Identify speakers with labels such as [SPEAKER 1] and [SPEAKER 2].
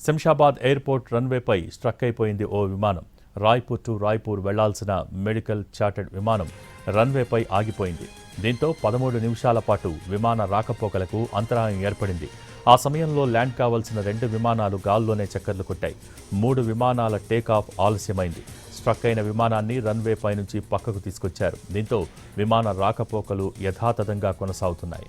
[SPEAKER 1] Shamshabad airport రన్వేపై struck అయిపోయింది ఓ విమానం. Raipur to Raipur వెళ్లాల్సిన మెడికల్ చార్టర్డ్ విమానం రన్వేపై ఆగిపోయింది. దీంతో 13 నిమిషాల పాటు విమాన రాకపోకలకు అంతరాయం ఏర్పడింది. ఆ సమయంలో ల్యాండ్ కావాల్సిన 2 విమానాలు గాల్లోనే చక్కర్లు కొట్టాయి. 3 విమానాల టేకాఫ్ ఆలస్యమైంది. స్ట్రక్ అయిన విమానాన్ని రన్వేపై నుంచి పక్కకు తీసుకొచ్చారు. దీంతో విమాన రాకపోకలు యథాతథంగా కొనసాగుతున్నాయి.